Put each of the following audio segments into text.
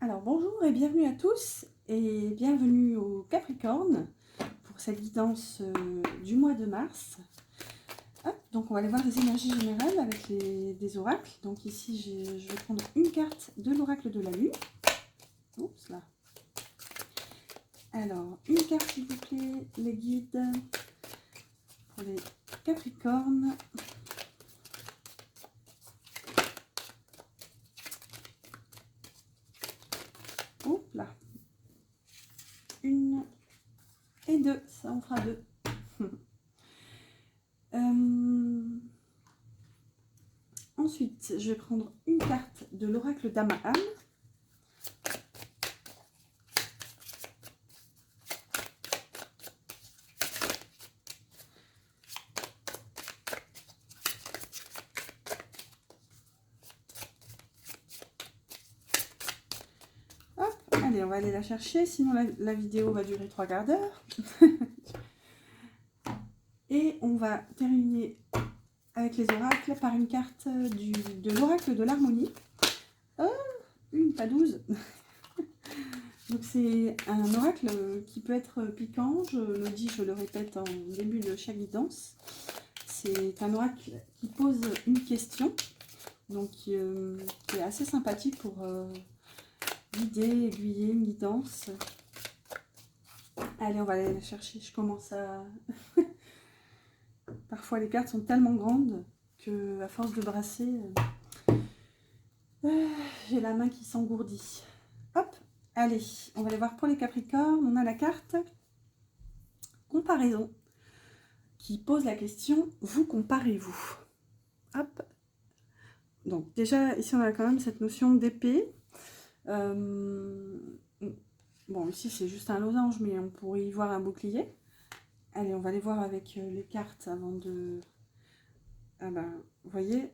Alors bonjour et bienvenue à tous et bienvenue au Capricorne pour cette guidance du mois de mars. Hop, donc on va aller voir les énergies générales avec des oracles. Donc ici je vais prendre une carte de l'oracle de la Lune. Oups là. Alors une carte s'il vous plaît, les guides pour les Capricornes. Hop là. Une et deux, ça en fera deux. Ensuite, je vais prendre une carte de l'oracle d'Amahan. Hop, allez, on va aller la chercher, sinon la vidéo va durer 3 quarts d'heure. Et on va terminer avec les oracles par une carte de l'oracle de l'harmonie. Oh, une, pas 12. Donc c'est un oracle qui peut être piquant, je le dis, je le répète en début de chaque guidance. C'est un oracle qui pose une question, donc qui est assez sympathique pour guider, aiguiller une guidance. Allez, on va aller la chercher, je commence à... Parfois les cartes sont tellement grandes que à force de brasser, j'ai la main qui s'engourdit. Hop, allez, on va aller voir pour les Capricornes. On a la carte comparaison qui pose la question, vous comparez-vous? Hop. Donc déjà, ici on a quand même cette notion d'épée. Bon, ici c'est juste un losange, mais on pourrait y voir un bouclier. Allez, on va aller voir avec les cartes avant de... Ah ben, vous voyez,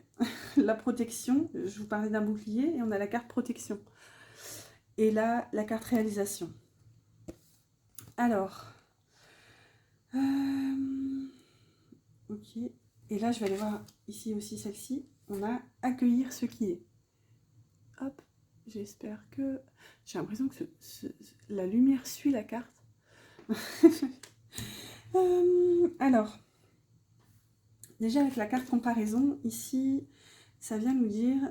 la protection, je vous parlais d'un bouclier et on a la carte protection. Et là, la carte réalisation. Alors, ok. Et là, je vais aller voir ici aussi celle-ci. On a accueillir ce qui est. Hop, j'espère que... J'ai l'impression que la lumière suit la carte. Alors, déjà avec la carte comparaison, ici, ça vient nous dire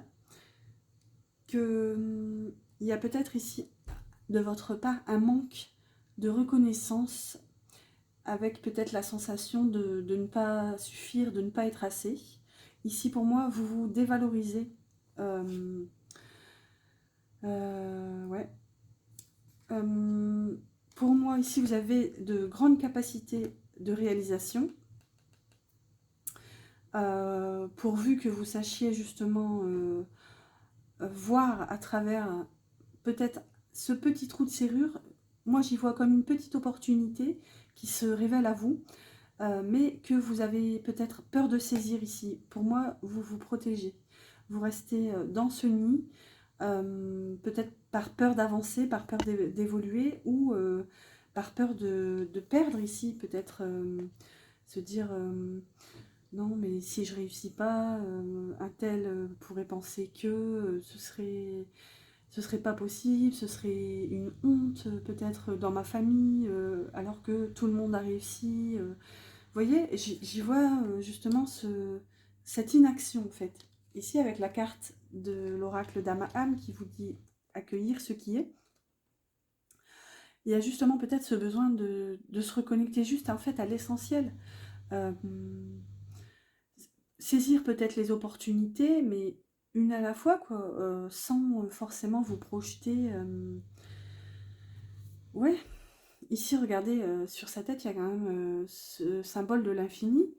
que il y a peut-être ici, de votre part, un manque de reconnaissance, avec peut-être la sensation de ne pas suffire, de ne pas être assez. Ici, pour moi, vous vous dévalorisez. Ouais. Pour moi, ici, vous avez de grandes capacités de réalisation. Pourvu que vous sachiez justement voir à travers peut-être ce petit trou de serrure. Moi, j'y vois comme une petite opportunité qui se révèle à vous, mais que vous avez peut-être peur de saisir ici. Pour moi, vous vous protégez. Vous restez dans ce nid, peut-être par peur d'avancer, par peur d'évoluer, ou par peur de perdre ici, peut-être se dire... non, mais si je réussis pas, un tel pourrait penser que ce serait pas possible, ce serait une honte peut-être dans ma famille, alors que tout le monde a réussi. Vous voyez, j'y vois justement cette inaction en fait. Ici avec la carte de l'oracle d'Amahan qui vous dit accueillir ce qui est, il y a justement peut-être ce besoin de se reconnecter juste en fait à l'essentiel. Saisir peut-être les opportunités, mais une à la fois, quoi, sans forcément vous projeter. Ouais, ici, regardez, sur sa tête, il y a quand même ce symbole de l'infini.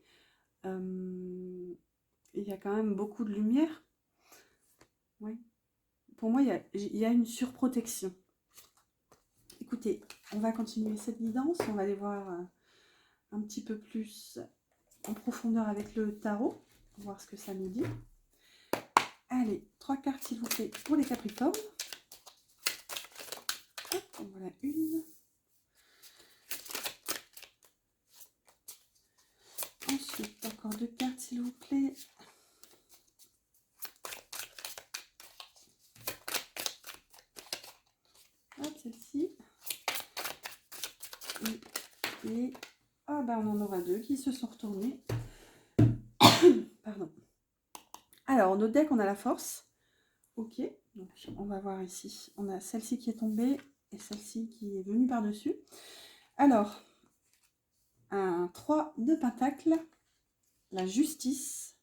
Il y a quand même beaucoup de lumière. Ouais. Pour moi, il y a une surprotection. Écoutez, on va continuer cette guidance. On va aller voir un petit peu plus en profondeur avec le tarot, pour voir ce que ça nous dit. Allez, 3 cartes s'il vous plaît pour les Capricornes. Hop, en voilà une. Ensuite, encore 2 cartes s'il vous plaît. celle-ci. Et ah ben on en aura deux qui se sont retournés. Pardon. Alors, notre deck, on a la force. Ok, donc on va voir ici. On a celle-ci qui est tombée et celle-ci qui est venue par-dessus. Alors, un 3 de pentacle, la justice,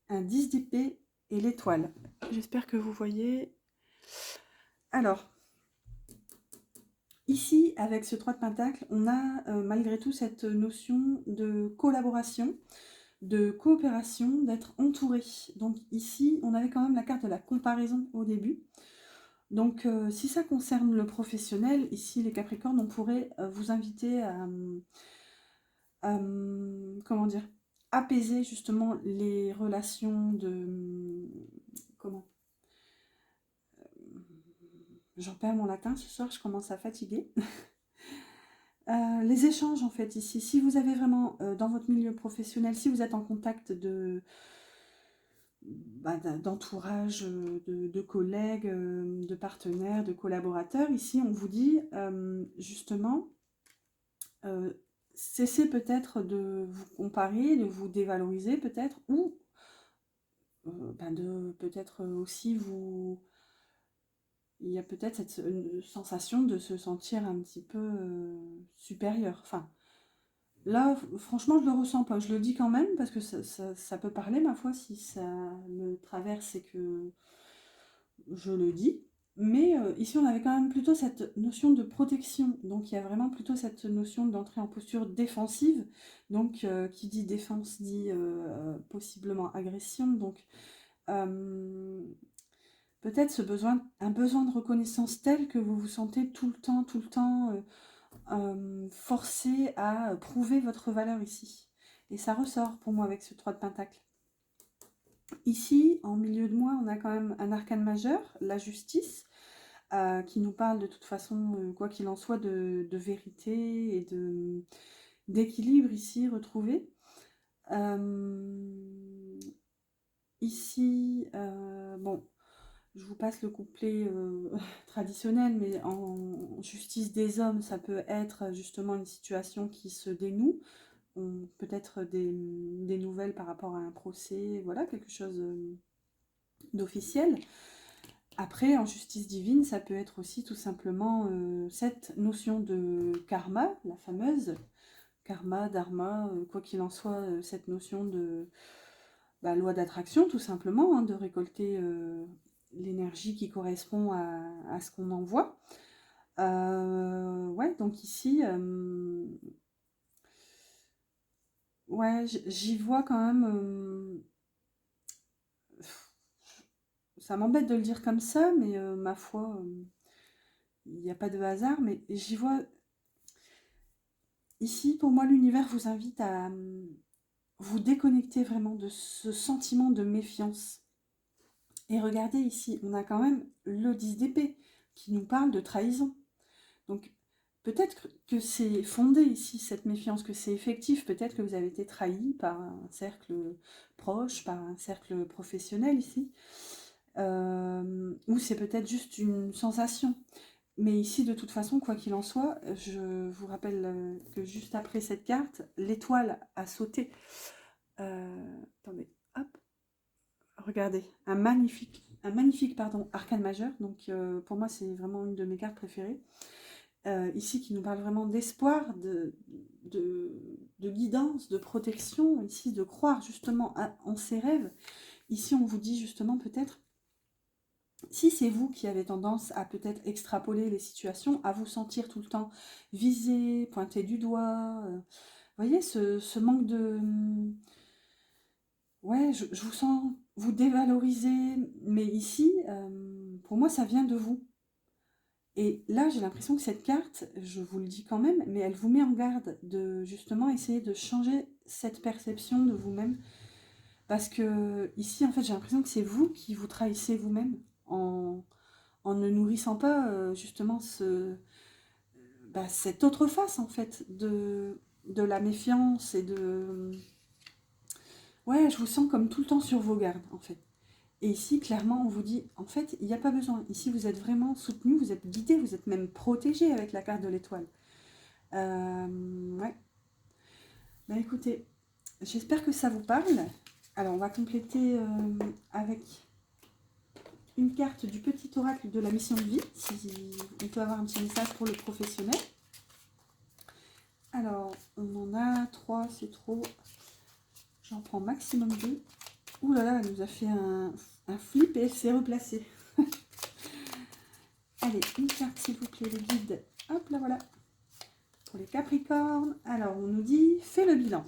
un 10 d'épée et l'étoile. J'espère que vous voyez. Alors, ici, avec ce 3 de pentacle, on a malgré tout cette notion de collaboration, de coopération, d'être entouré. Donc ici, on avait quand même la carte de la comparaison au début. Donc si ça concerne le professionnel, ici les Capricornes, on pourrait vous inviter à, comment dire, apaiser justement les relations de... comment j'en perds mon latin ce soir, je commence à fatiguer. Les échanges en fait ici, si vous avez vraiment dans votre milieu professionnel, si vous êtes en contact d'entourage, de collègues, de partenaires, de collaborateurs, ici on vous dit justement, cessez peut-être de vous comparer, de vous dévaloriser peut-être, ou de peut-être aussi vous... Il y a peut-être cette sensation de se sentir un petit peu supérieur. Enfin, là, franchement, je le ressens pas. Je le dis quand même parce que ça peut parler, ma foi, si ça me traverse et que je le dis. Mais ici, on avait quand même plutôt cette notion de protection. Donc, il y a vraiment plutôt cette notion d'entrer en posture défensive. Donc, qui dit défense dit possiblement agression. Donc, peut-être un besoin de reconnaissance tel que vous vous sentez tout le temps forcé à prouver votre valeur ici. Et ça ressort pour moi avec ce 3 de pentacle. Ici, en milieu de moi, on a quand même un arcane majeur, la justice, qui nous parle de toute façon, quoi qu'il en soit, de vérité et d'équilibre ici retrouvé. Ici, bon, je vous passe le couplet traditionnel, mais en justice des hommes, ça peut être justement une situation qui se dénoue, peut-être des nouvelles par rapport à un procès, voilà, quelque chose d'officiel. Après, en justice divine, ça peut être aussi tout simplement cette notion de karma, la fameuse karma, dharma, quoi qu'il en soit, cette notion de loi d'attraction, tout simplement, hein, de récolter l'énergie qui correspond à ce qu'on envoie. Ouais, donc ici, ouais, j'y vois quand même... ça m'embête de le dire comme ça, mais ma foi, il n'y a pas de hasard, mais j'y vois... Ici, pour moi, l'univers vous invite à vous déconnecter vraiment de ce sentiment de méfiance. Et regardez ici, on a quand même le 10 d'épée qui nous parle de trahison. Donc, peut-être que c'est fondé ici, cette méfiance, que c'est effectif. Peut-être que vous avez été trahi par un cercle proche, par un cercle professionnel ici. Ou c'est peut-être juste une sensation. Mais ici, de toute façon, quoi qu'il en soit, je vous rappelle que juste après cette carte, l'étoile a sauté. Attendez, hop. Regardez, un magnifique arcane majeur. Donc, pour moi, c'est vraiment une de mes cartes préférées. Ici, qui nous parle vraiment d'espoir, de guidance, de protection. Ici, de croire justement en ses rêves. Ici, on vous dit justement peut-être, si c'est vous qui avez tendance à peut-être extrapoler les situations, à vous sentir tout le temps visé, pointé du doigt, vous voyez, ce manque de... Ouais, je vous sens vous dévaloriser, mais ici, pour moi, ça vient de vous. Et là, j'ai l'impression que cette carte, je vous le dis quand même, mais elle vous met en garde de justement essayer de changer cette perception de vous-même. Parce que ici, en fait, j'ai l'impression que c'est vous qui vous trahissez vous-même en ne nourrissant pas justement cette autre face, en fait, de la méfiance et de... Ouais, je vous sens comme tout le temps sur vos gardes, en fait. Et ici, clairement, on vous dit, en fait, il n'y a pas besoin. Ici, vous êtes vraiment soutenu, vous êtes guidé, vous êtes même protégé avec la carte de l'étoile. Ouais. Ben, écoutez, j'espère que ça vous parle. Alors, on va compléter avec une carte du petit oracle de la mission de vie, si on peut avoir un petit message pour le professionnel. Alors, on en a 3, c'est trop. J'en prends maximum 2. Ouh là là, elle nous a fait un flip et elle s'est replacée. Allez, une carte s'il vous plaît, les guides. Hop là, voilà. Pour les Capricornes, alors on nous dit, fais le bilan.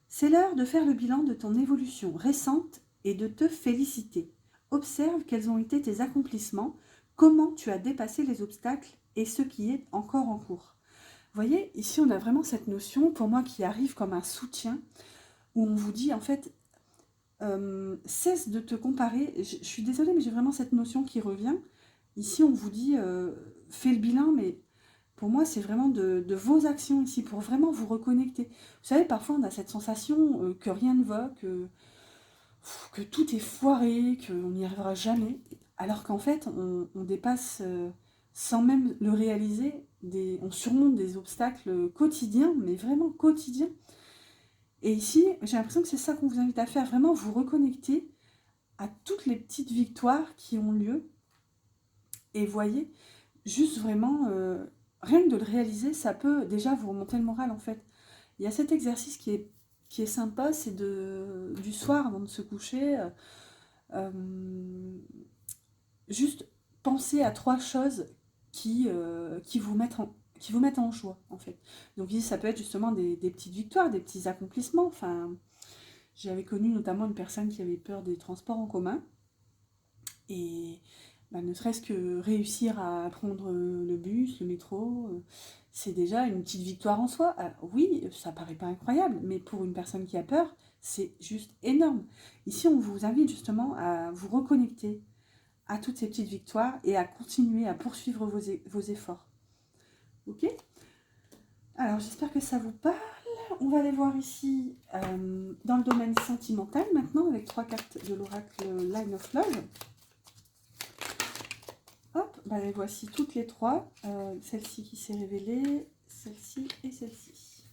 C'est l'heure de faire le bilan de ton évolution récente et de te féliciter. Observe quels ont été tes accomplissements, comment tu as dépassé les obstacles et ce qui est encore en cours. Vous voyez, ici on a vraiment cette notion, pour moi, qui arrive comme un soutien, où on vous dit en fait, cesse de te comparer. Je suis désolée, mais j'ai vraiment cette notion qui revient. Ici on vous dit, fais le bilan, mais pour moi c'est vraiment de vos actions ici, pour vraiment vous reconnecter. Vous savez, parfois on a cette sensation que rien ne va, que tout est foiré, qu'on n'y arrivera jamais, alors qu'en fait on dépasse, sans même le réaliser, on surmonte des obstacles quotidiens, mais vraiment quotidiens. Et ici, j'ai l'impression que c'est ça qu'on vous invite à faire, vraiment vous reconnecter à toutes les petites victoires qui ont lieu. Et voyez, juste vraiment, rien que de le réaliser, ça peut déjà vous remonter le moral en fait. Il y a cet exercice qui est sympa, c'est du soir avant de se coucher, juste penser à 3 choses qui vous mettent en joie en fait. Donc ici, ça peut être justement des petites victoires, des petits accomplissements. Enfin, j'avais connu notamment une personne qui avait peur des transports en commun. Et bah, ne serait-ce que réussir à prendre le bus, le métro, c'est déjà une petite victoire en soi. Alors, oui, ça paraît pas incroyable, mais pour une personne qui a peur, c'est juste énorme. Ici, on vous invite justement à vous reconnecter à toutes ces petites victoires et à continuer à poursuivre vos efforts. Ok? Alors, j'espère que ça vous parle. On va aller voir ici dans le domaine sentimental maintenant avec 3 cartes de l'oracle Line of Love. Hop, bah les voici toutes les 3. Celle-ci qui s'est révélée, celle-ci et celle-ci.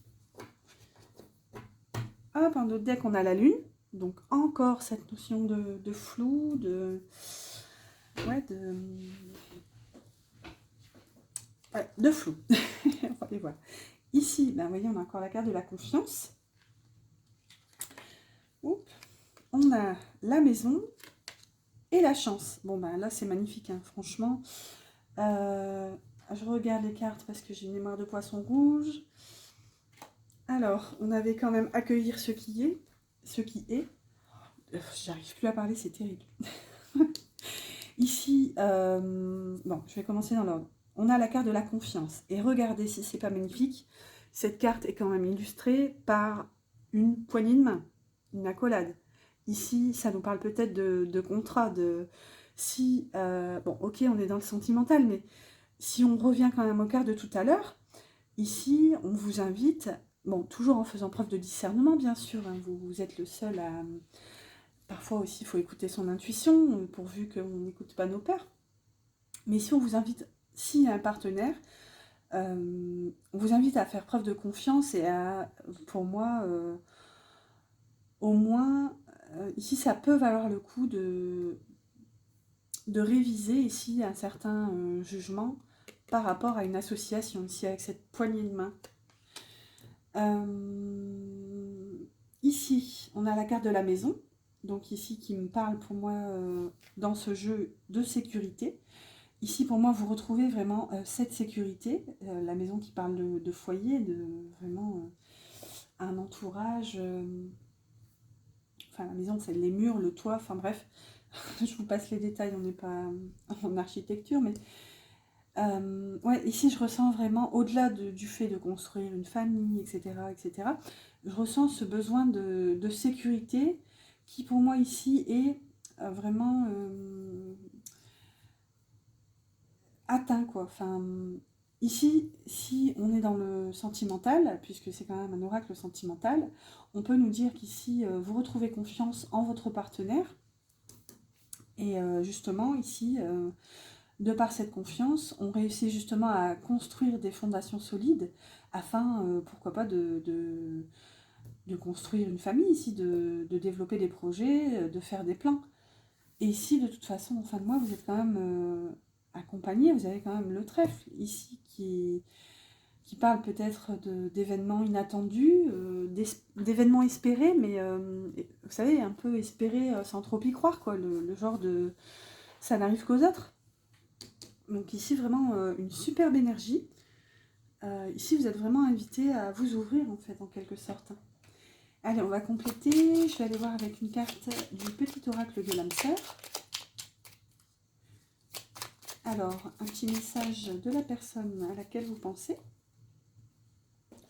Hop, un autre deck, on a la lune. Donc encore cette notion de flou, de flou. On va les voir. Ici, bah, vous voyez, on a encore la carte de la confiance. Oups. On a la maison et la chance. Bon, bah là, c'est magnifique, hein, franchement. Je regarde les cartes parce que j'ai une mémoire de poisson rouge. Alors, on avait quand même accueillir ce qui est. J'arrive plus à parler, c'est terrible. Ici, bon, je vais commencer dans l'ordre. On a la carte de la confiance. Et regardez si c'est pas magnifique. Cette carte est quand même illustrée par une poignée de main, une accolade. Ici, ça nous parle peut-être de contrat, bon, ok, on est dans le sentimental, mais si on revient quand même aux cartes de tout à l'heure, ici, on vous invite, bon, toujours en faisant preuve de discernement, bien sûr, hein, vous êtes le seul à... Parfois aussi, il faut écouter son intuition, pourvu qu'on n'écoute pas nos peurs. Mais si on vous invite, s'il y a un partenaire, on vous invite à faire preuve de confiance et à, pour moi, au moins, ici, ça peut valoir le coup de réviser ici un certain jugement par rapport à une association, ici avec cette poignée de main. Ici, on a la carte de la maison, donc ici qui me parle pour moi dans ce jeu de sécurité. Ici, pour moi, vous retrouvez vraiment cette sécurité, la maison qui parle de foyer, de vraiment un entourage. Enfin, la maison, c'est les murs, le toit, enfin bref, je vous passe les détails, on n'est pas en architecture, mais ouais, ici, je ressens vraiment, au-delà du fait de construire une famille, etc., je ressens ce besoin de sécurité qui, pour moi, ici, est vraiment... atteint quoi. Enfin, ici, si on est dans le sentimental, puisque c'est quand même un oracle sentimental, on peut nous dire qu'ici, vous retrouvez confiance en votre partenaire. Et justement, ici, de par cette confiance, on réussit justement à construire des fondations solides afin, pourquoi pas, de construire une famille ici, de développer des projets, de faire des plans. Et ici, de toute façon, en fin de mois, vous êtes quand même accompagné, vous avez quand même le trèfle ici qui parle peut-être d'événements inattendus, d'événements espérés, mais vous savez, un peu espérés sans trop y croire, quoi, le genre de ça n'arrive qu'aux autres. Donc ici, vraiment une superbe énergie. Ici, vous êtes vraiment invité à vous ouvrir, en fait, en quelque sorte. Allez, on va compléter. Je vais aller voir avec une carte du petit oracle de l'âme sœur. Alors, un petit message de la personne à laquelle vous pensez.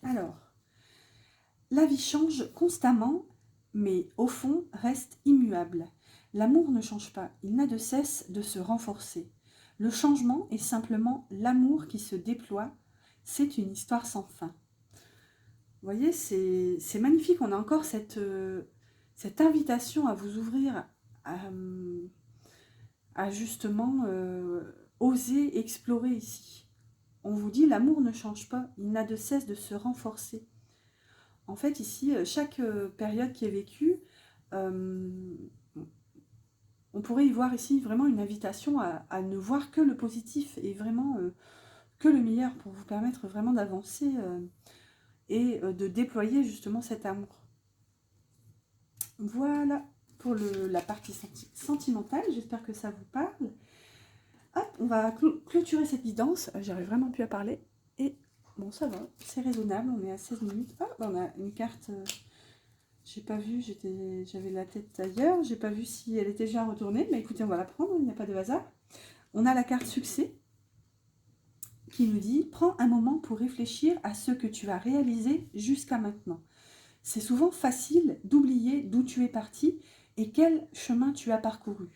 Alors, la vie change constamment, mais au fond reste immuable. L'amour ne change pas, il n'a de cesse de se renforcer. Le changement est simplement l'amour qui se déploie. C'est une histoire sans fin. Vous voyez, c'est magnifique. On a encore cette invitation à vous ouvrir, à justement oser explorer ici. On vous dit, l'amour ne change pas, il n'a de cesse de se renforcer. En fait, ici, chaque période qui est vécue, on pourrait y voir ici vraiment une invitation à ne voir que le positif et vraiment que le meilleur pour vous permettre vraiment d'avancer et de déployer justement cet amour. Voilà pour la partie sentimentale, j'espère que ça vous parle. Hop, on va clôturer cette guidance, j'arrive vraiment plus à parler, et bon ça va, c'est raisonnable, on est à 16 minutes. Ah, on a une carte, j'ai pas vu, j'avais la tête ailleurs, j'ai pas vu si elle était déjà retournée, mais écoutez, on va la prendre, il n'y a pas de hasard. On a la carte succès, qui nous dit « Prends un moment pour réfléchir à ce que tu as réalisé jusqu'à maintenant. C'est souvent facile d'oublier d'où tu es parti et quel chemin tu as parcouru.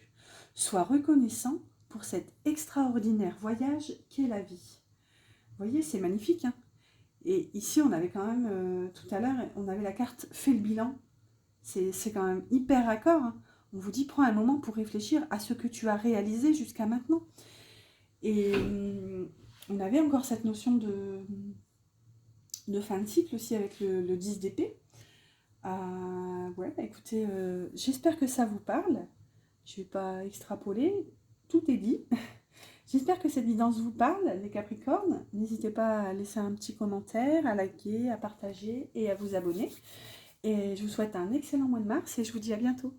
Sois reconnaissant pour cet extraordinaire voyage qu'est la vie. » Vous voyez, c'est magnifique. Hein, et ici, on avait quand même, tout à l'heure, on avait la carte « Fais le bilan ». C'est quand même hyper raccord. Hein. On vous dit « Prends un moment pour réfléchir à ce que tu as réalisé jusqu'à maintenant. » Et on avait encore cette notion de fin de cycle aussi avec le 10 d'épée. Ouais, bah écoutez, j'espère que ça vous parle. Je ne vais pas extrapoler, tout est dit. J'espère que cette guidance vous parle, les Capricornes. N'hésitez pas à laisser un petit commentaire, à liker, à partager et à vous abonner. Et je vous souhaite un excellent mois de mars et je vous dis à bientôt.